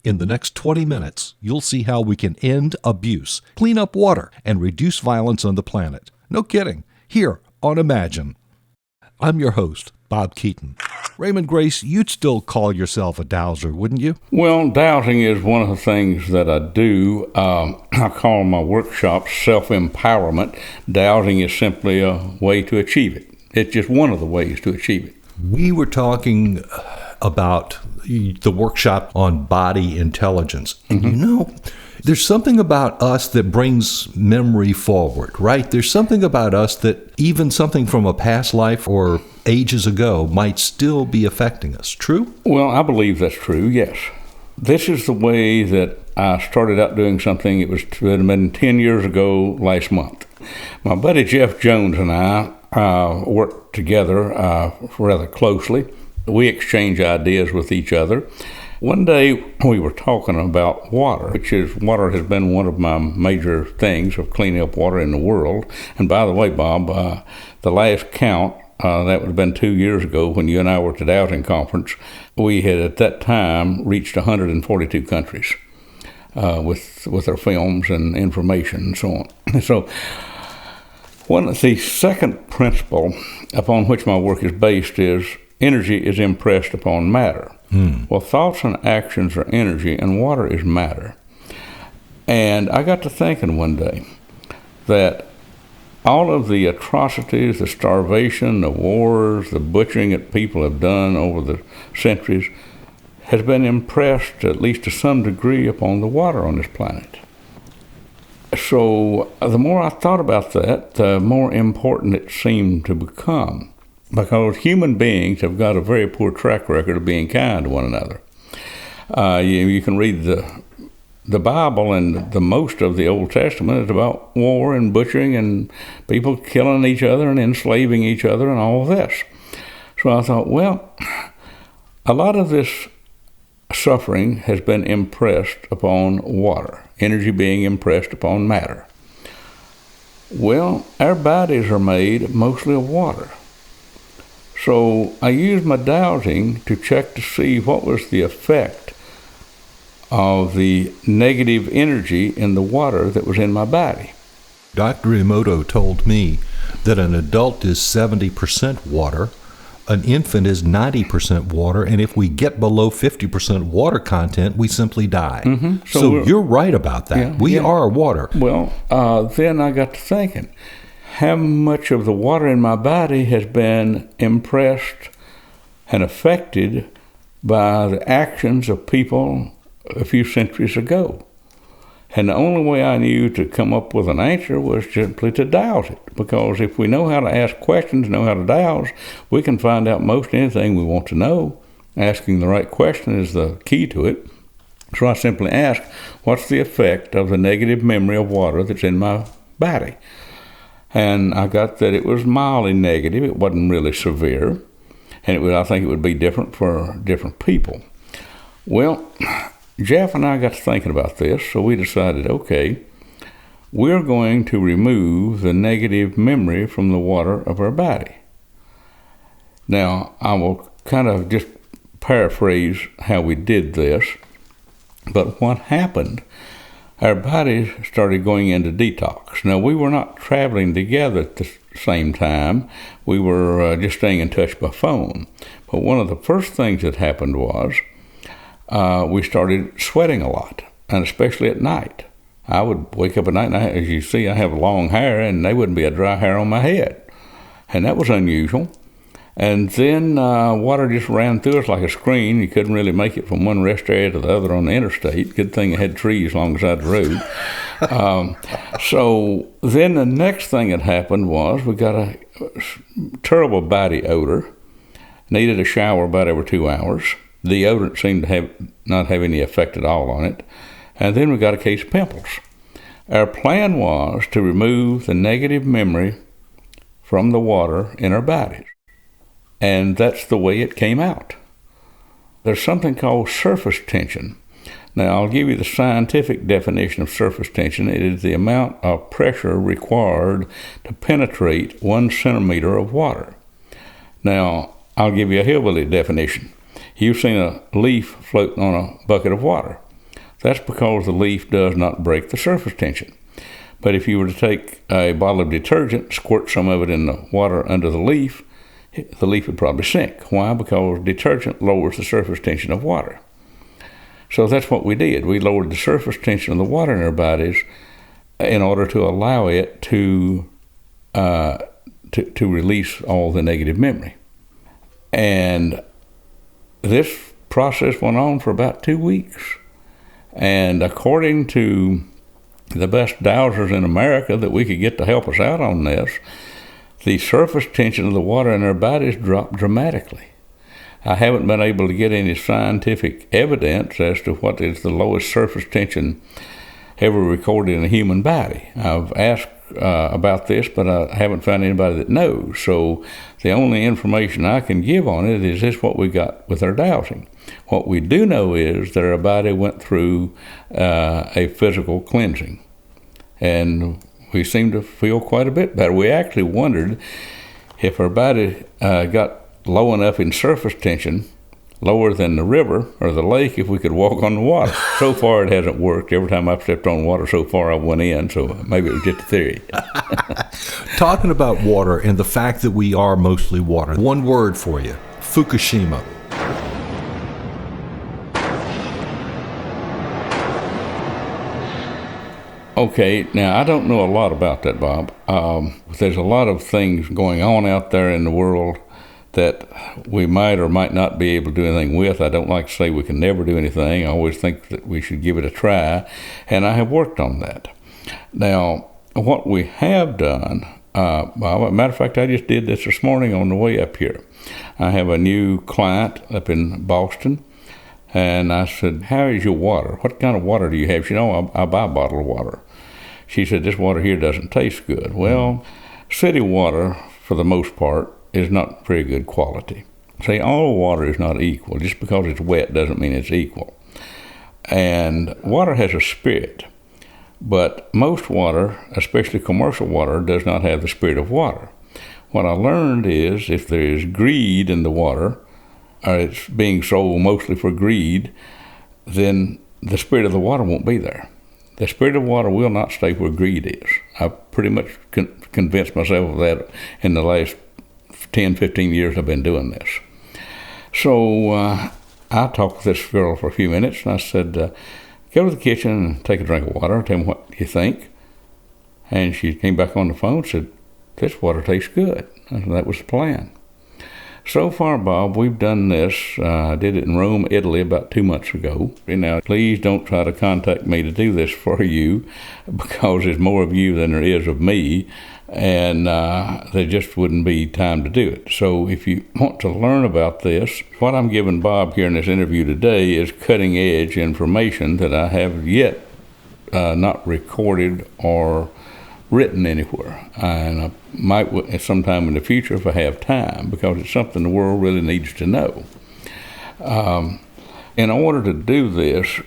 In the next 20 minutes, you'll see how we can end abuse, clean up water, and reduce violence on the planet. No kidding. Here on Imagine. I'm your host, Bob Keeton. Raymon Grace, you'd still call yourself a dowser, wouldn't you? Well, dowsing is one of the things that I do. I call my workshops self-empowerment. Dowsing is simply a way to achieve it. It's just one of the ways to achieve it. We were talking about the workshop on body intelligence. And you know, there's something about us that brings memory forward, right? There's something about us that even something from a past life or ages ago might still be affecting us. True? Well, I believe that's true, yes. This is the way that I started out doing something. It had been 10 years ago last month. My buddy Jeff Jones and I worked together rather closely. We exchange ideas with each other. One day we were talking about water, water has been one of my major things of cleaning up water in the world. And by the way, Bob, the last count, that would have been 2 years ago when you and I were at the Dowsing Conference, we had at that time reached 142 countries with our films and information and so on. So the second principle upon which my work is based is energy is impressed upon matter. Well, thoughts and actions are energy, and water is matter. And I got to thinking one day that all of the atrocities, the starvation, the wars, the butchering that people have done over the centuries has been impressed, at least to some degree, upon the water on this planet. So the more I thought about that, the more important it seemed to become. Because human beings have got a very poor track record of being kind to one another. You can read the Bible, and the most of the Old Testament is about war and butchering and people killing each other and enslaving each other and all of this. So I thought, well, a lot of this suffering has been impressed upon water, energy being impressed upon matter. Well, our bodies are made mostly of water. So I used my dowsing to check to see what was the effect of the negative energy in the water that was in my body. Dr. Emoto told me that an adult is 70% water, an infant is 90% water, and if we get below 50% water content, we simply die. So you're right about that. Yeah, we are water. Well, then I got to thinking, how much of the water in my body has been impressed and affected by the actions of people a few centuries ago. And the only way I knew to come up with an answer was simply to dowse it. Because if we know how to ask questions, know how to dowse, we can find out most anything we want to know. Asking the right question is the key to it. So I simply asked, what's the effect of the negative memory of water that's in my body? And I got that it was mildly negative. It wasn't really severe. And I think it would be different for different people. Well, Jeff and I got to thinking about this, so we decided, okay, we're going to remove the negative memory from the water of our body. Now, I will kind of just paraphrase how we did this, but what happened, our bodies started going into detox. Now, we were not traveling together at the same time. We were just staying in touch by phone. But one of the first things that happened was we started sweating a lot, and especially at night. I would wake up at night, and as you see, I have long hair, and there wouldn't be a dry hair on my head. And that was unusual. And then water just ran through us like a screen. You couldn't really make it from one rest area to the other on the interstate. Good thing it had trees alongside the road. So then the next thing that happened was we got a terrible body odor. Needed a shower about every 2 hours. Deodorant seemed to not have any effect at all on it. And then we got a case of pimples. Our plan was to remove the negative memory from the water in our bodies. And that's the way it came out. There's something called surface tension. Now, I'll give you the scientific definition of surface tension. It is the amount of pressure required to penetrate 1 centimeter of water. Now, I'll give you a hillbilly definition. You've seen a leaf floating on a bucket of water. That's because the leaf does not break the surface tension. But if you were to take a bottle of detergent, squirt some of it in the water under the leaf would probably sink. Why? Because detergent lowers the surface tension of water. So that's what we did. We lowered the surface tension of the water in our bodies in order to allow it to release all the negative memory. And this process went on for about 2 weeks. And according to the best dowsers in America that we could get to help us out on this, the surface tension of the water in our bodies dropped dramatically. I haven't been able to get any scientific evidence as to what is the lowest surface tension ever recorded in a human body. I've asked about this, but I haven't found anybody that knows. So the only information I can give on it is this: what we got with our dowsing. What we do know is that our body went through a physical cleansing, and we seemed to feel quite a bit better. We actually wondered if our body got low enough in surface tension, lower than the river or the lake, if we could walk on the water. So far it hasn't worked. Every time I've stepped on water so far I went in, so maybe it was just a theory. Talking about water and the fact that we are mostly water, one word for you: Fukushima. Okay, now I don't know a lot about that, Bob. There's a lot of things going on out there in the world that we might or might not be able to do anything with. I don't like to say we can never do anything. I always think that we should give it a try, and I have worked on that. Now, what we have done, Bob, as a matter of fact, I just did this morning on the way up here. I have a new client up in Boston, and I said, "How is your water? What kind of water do you have?" She said, "Oh, I buy a bottle of water." She said, "This water here doesn't taste good." Well, city water, for the most part, is not very good quality. See, all water is not equal. Just because it's wet doesn't mean it's equal. And water has a spirit, but most water, especially commercial water, does not have the spirit of water. What I learned is if there is greed in the water, or it's being sold mostly for greed, then the spirit of the water won't be there. The spirit of water will not stay where greed is. I've pretty much convinced myself of that in the last 10, 15 years I've been doing this. So I talked with this girl for a few minutes, and I said, "Go to the kitchen and take a drink of water. Tell me what you think." And she came back on the phone and said, "This water tastes good." And that was the plan. So far, Bob, we've done this. I did it in Rome, Italy, about 2 months ago. Now, please don't try to contact me to do this for you, because there's more of you than there is of me, and there just wouldn't be time to do it. So if you want to learn about this, what I'm giving Bob here in this interview today is cutting-edge information that I have yet not recorded or written anywhere, and I might sometime in the future if I have time, because it's something the world really needs to know. In order to do this,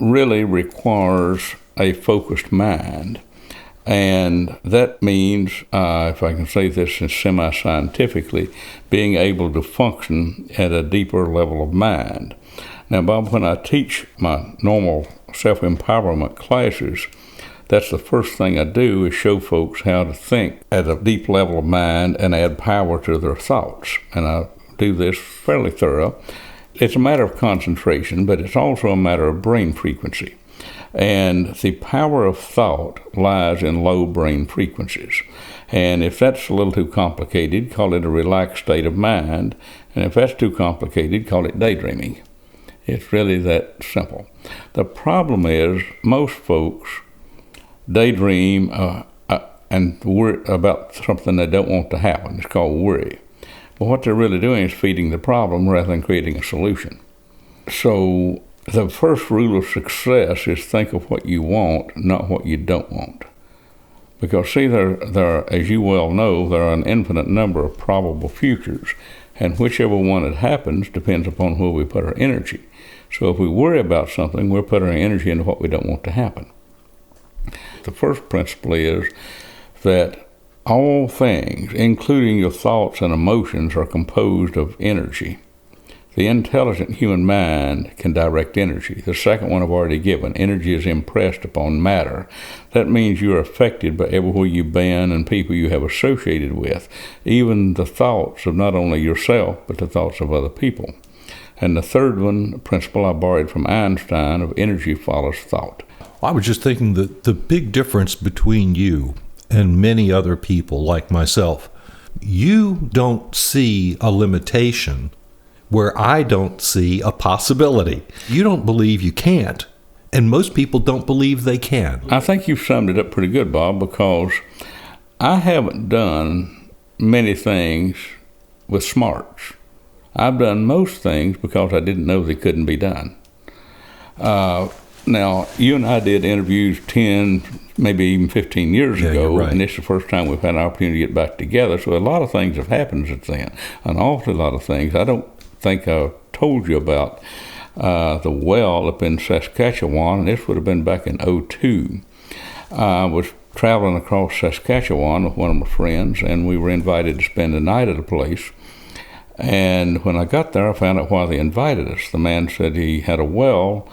really requires a focused mind, and that means, if I can say this semi-scientifically, being able to function at a deeper level of mind. Now, Bob, when I teach my normal self-empowerment classes, that's the first thing I do, is show folks how to think at a deep level of mind and add power to their thoughts. And I do this fairly thorough. It's a matter of concentration, but it's also a matter of brain frequency. And the power of thought lies in low brain frequencies. And if that's a little too complicated, call it a relaxed state of mind. And if that's too complicated, call it daydreaming. It's really that simple. The problem is most folks daydream and worry about something they don't want to happen. It's called worry. But what they're really doing is feeding the problem rather than creating a solution. So the first rule of success is think of what you want, not what you don't want. Because see, there, as you well know, there are an infinite number of probable futures, and whichever one that happens depends upon where we put our energy. So if we worry about something, we're putting our energy into what we don't want to happen. The first principle is that all things, including your thoughts and emotions, are composed of energy. The intelligent human mind can direct energy. The second one I've already given. Energy is impressed upon matter. That means you are affected by everywhere you've been and people you have associated with, even the thoughts of not only yourself, but the thoughts of other people. And the third one, principle I borrowed from Einstein, of energy follows thought. I was just thinking that the big difference between you and many other people like myself, you don't see a limitation where I don't see a possibility. You don't believe you can't, and most people don't believe they can. I think you've summed it up pretty good, Bob, because I haven't done many things with smarts. I've done most things because I didn't know they couldn't be done. Now, you and I did interviews 10, maybe even 15 years ago, right. And this is the first time we've had an opportunity to get back together, so a lot of things have happened since then, an awful lot of things. I don't think I told you about the well up in Saskatchewan, and this would have been back in 2002. I was traveling across Saskatchewan with one of my friends, and we were invited to spend the night at a place. And when I got there, I found out why they invited us. The man said he had a well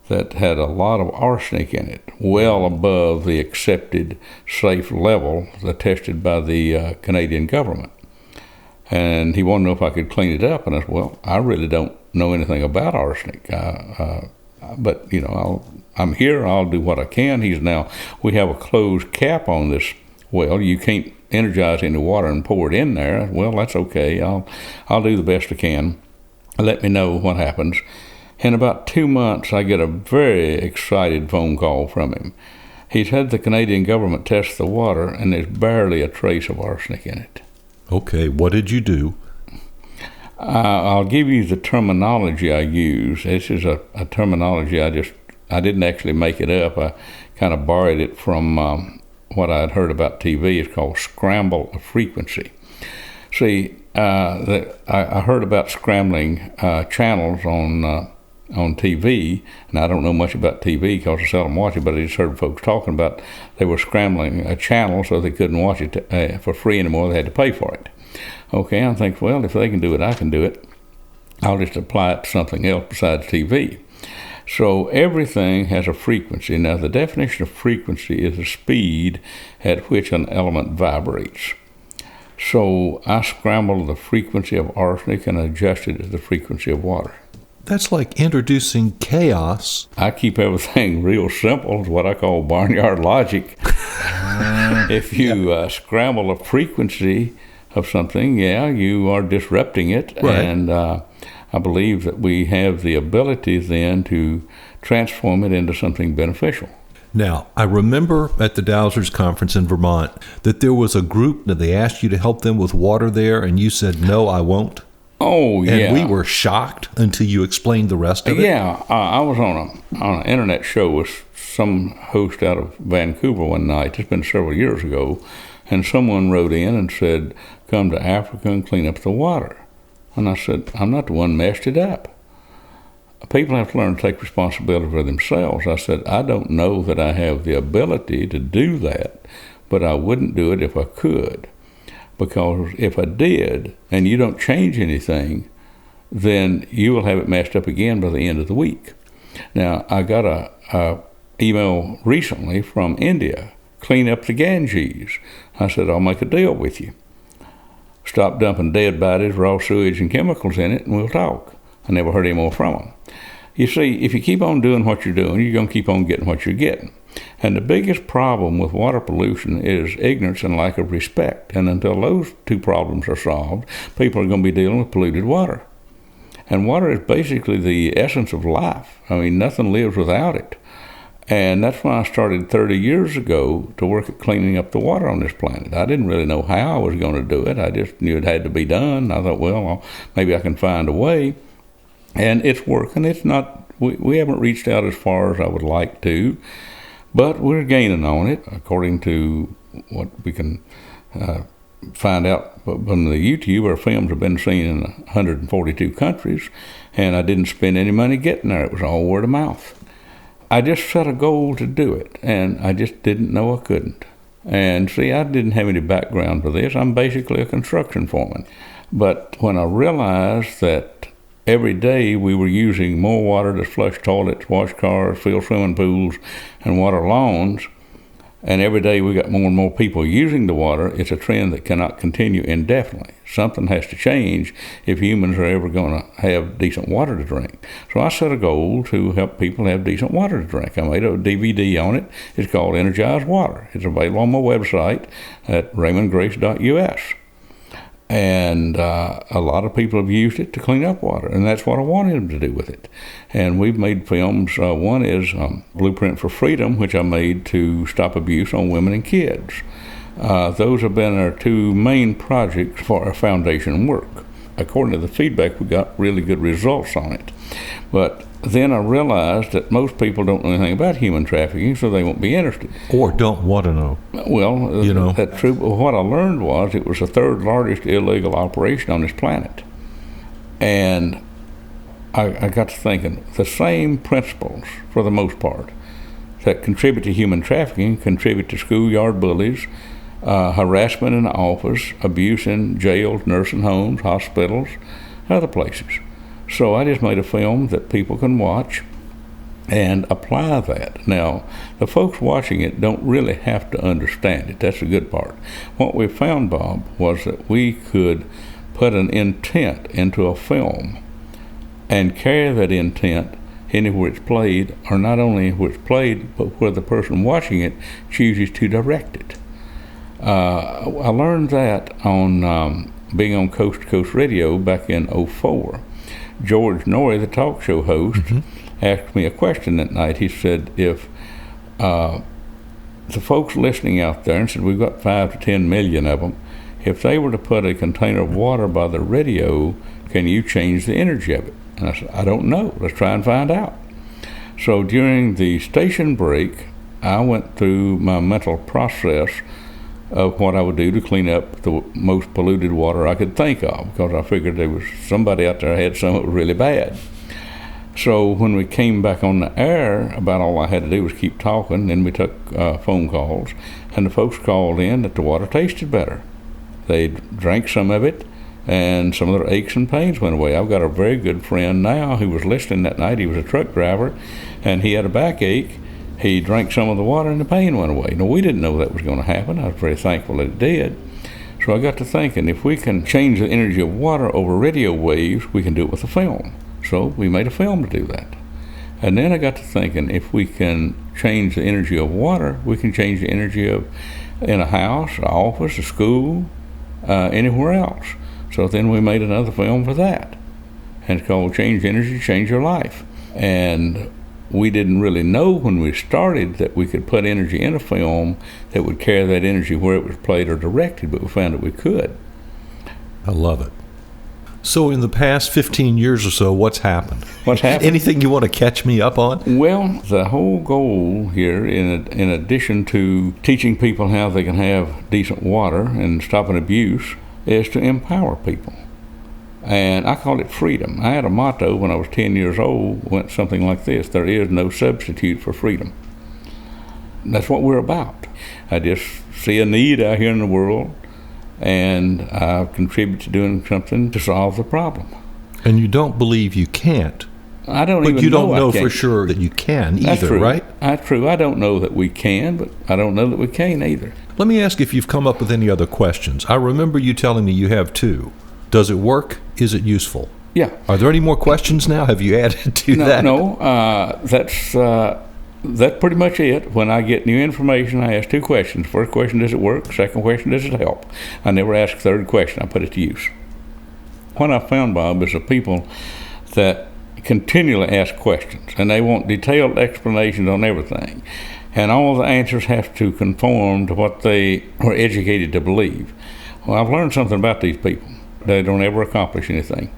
that had a lot of arsenic in it, well above the accepted safe level attested by the Canadian government. And he wanted to know if I could clean it up. And I said, well, I really don't know anything about arsenic. But, you know, I'm here, I'll do what I can. We have a closed cap on this well. You can't energize any water and pour it in there. Well, that's okay. I'll do the best I can. Let me know what happens. In about 2 months, I get a very excited phone call from him. He's had the Canadian government test the water, and there's barely a trace of arsenic in it. Okay, what did you do? I'll give you the terminology I use. This is a terminology I didn't actually make it up. I kind of borrowed it from what I'd heard about TV. It's called scramble of frequency. See, I heard about scrambling channels on TV, and I don't know much about TV because I seldom watch it, but I just heard folks talking about they were scrambling a channel so they couldn't watch it for free anymore. They had to pay for it. Okay, I think, well, if they can do it, I can do it. I'll just apply it to something else besides TV. So everything has a frequency. Now, the definition of frequency is the speed at which an element vibrates. So I scrambled the frequency of arsenic and adjusted it to the frequency of water. That's like introducing chaos. I keep everything real simple. It's what I call barnyard logic. If you scramble a frequency of something, you are disrupting it. Right. And I believe that we have the ability then to transform it into something beneficial. Now, I remember at the Dowsers Conference in Vermont that there was a group that they asked you to help them with water there, and you said, no, I won't. Oh, yeah. And we were shocked until you explained the rest of it. Yeah, I was on an internet show with some host out of Vancouver one night. It's been several years ago. And someone wrote in and said, come to Africa and clean up the water. And I said, I'm not the one messed it up. People have to learn to take responsibility for themselves. I said, I don't know that I have the ability to do that, but I wouldn't do it if I could. Because if I did, and you don't change anything, then you will have it messed up again by the end of the week. Now, I got a email recently from India, clean up the Ganges. I said, I'll make a deal with you. Stop dumping dead bodies, raw sewage, and chemicals in it, and we'll talk. I never heard any more from them. You see, if you keep on doing what you're doing, you're going to keep on getting what you're getting. And the biggest problem with water pollution is ignorance and lack of respect. And until those two problems are solved, people are going to be dealing with polluted water. And water is basically the essence of life. I mean, nothing lives without it. And that's why I started 30 years ago to work at cleaning up the water on this planet. I didn't really know how I was going to do it. I just knew it had to be done. I thought, well, maybe I can find a way. And it's working. It's not, we haven't reached out as far as I would like to, but we're gaining on it, according to what we can find out from the YouTube. Our films have been seen in 142 countries, and I didn't spend any money getting there. It was all word of mouth. I just set a goal to do it, and I just didn't know I couldn't. And see, I didn't have any background for this. I'm basically a construction foreman. But when I realized that every day we were using more water to flush toilets, wash cars, fill swimming pools, and water lawns. And every day we got more and more people using the water. It's a trend that cannot continue indefinitely. Something has to change if humans are ever going to have decent water to drink. So I set a goal to help people have decent water to drink. I made a DVD on it. It's called Energized Water. It's available on my website at RaymondGrace.us. And a lot of people have used it to clean up water, and that's what I wanted them to do with it. And we've made films. One is Blueprint for Freedom, which I made to stop abuse on women and kids. Those have been our two main projects for our foundation work. According to the feedback, we got really good results on it. But then I realized that most people don't know anything about human trafficking, so they won't be interested. Or don't want to know. Well, that's true. But what I learned was it was the third largest illegal operation on this planet. And I got to thinking, the same principles, for the most part, that contribute to human trafficking contribute to schoolyard bullies, harassment in the office, abuse in jails, nursing homes, hospitals, other places. So I just made a film that people can watch and apply that. Now, the folks watching it don't really have to understand it. That's the good part. What we found, Bob, was that we could put an intent into a film and carry that intent anywhere it's played, or not only where it's played, but where the person watching it chooses to direct it. I learned that on being on Coast to Coast Radio back in '04. George Norrie, the talk show host, asked me a question that night. He said, if the folks listening out there, and said we've got 5 to 10 million of them, if they were to put a container of water by the radio, can you change the energy of it? And I said, I don't know. Let's try and find out. So during the station break, I went through my mental process of what I would do to clean up the most polluted water I could think of, because I figured there was somebody out there had some that was really bad. So when we came back on the air, about all I had to do was keep talking. Then we took phone calls, and the folks called in that the water tasted better. They drank some of it, and some of their aches and pains went away. I've got a very good friend now who was listening that night. He was a truck driver, and he had a backache. He drank some of the water and the pain went away. Now, we didn't know that was going to happen. I was very thankful that it did. So I got to thinking, if we can change the energy of water over radio waves, we can do it with a film. So we made a film to do that. And then I got to thinking, if we can change the energy of water, we can change the energy of in a house, an office, a school, anywhere else. So then we made another film for that. And it's called Change Energy, Change Your Life. And we didn't really know when we started that we could put energy in a film that would carry that energy where it was played or directed, but we found that we could. I love it. So in the past 15 years or so, what's happened? What's happened? Anything you want to catch me up on? Well, the whole goal here, in addition to teaching people how they can have decent water and stopping abuse, is to empower people. And I call it freedom. I had a motto when I was 10 years old, went something like this: there is no substitute for freedom. And that's what we're about. I just see a need out here in the world, and I contribute to doing something to solve the problem. And you don't believe you can't. I don't even know. But you don't know for sure that you can either, That's true. Right? That's true. I don't know that we can, but I don't know that we can't either. Let me ask if you've come up with any other questions. I remember you telling me you have 2. Does it work? Is it useful? Yeah. Are there any more questions now? Have you added to that? No. That's pretty much it. When I get new information, I ask 2 questions. First question, does it work? Second question, does it help? I never ask a third question. I put it to use. What I found, Bob, is the people that continually ask questions, and they want detailed explanations on everything. And all the answers have to conform to what they were educated to believe. Well, I've learned something about these people. They don't ever accomplish anything.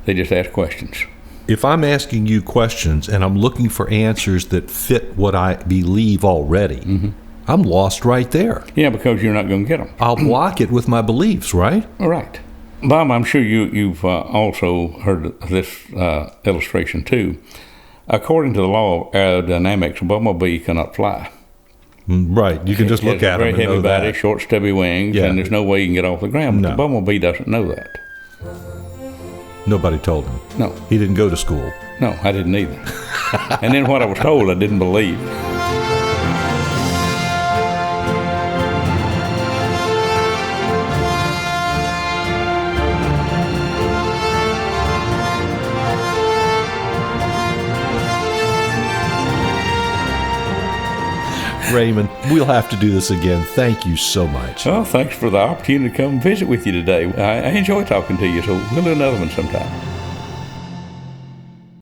They just ask questions. If I'm asking you questions and I'm looking for answers that fit what I believe already, I'm lost right there. Yeah, because you're not going to get them. I'll block it with my beliefs, right? All right. Bob, I'm sure you've also heard this illustration too. According to the law of aerodynamics, a bumblebee cannot fly. Right. You can just look at them and know that. Very heavy body, short, stubby wings, and there's no way you can get off the ground. But the bumblebee doesn't know that. Nobody told him. No. He didn't go to school. No, I didn't either. And then what I was told, I didn't believe. Raymon, we'll have to do this again. Thank you so much. Well, thanks for the opportunity to come visit with you today. I enjoy talking to you, so we'll do another one sometime.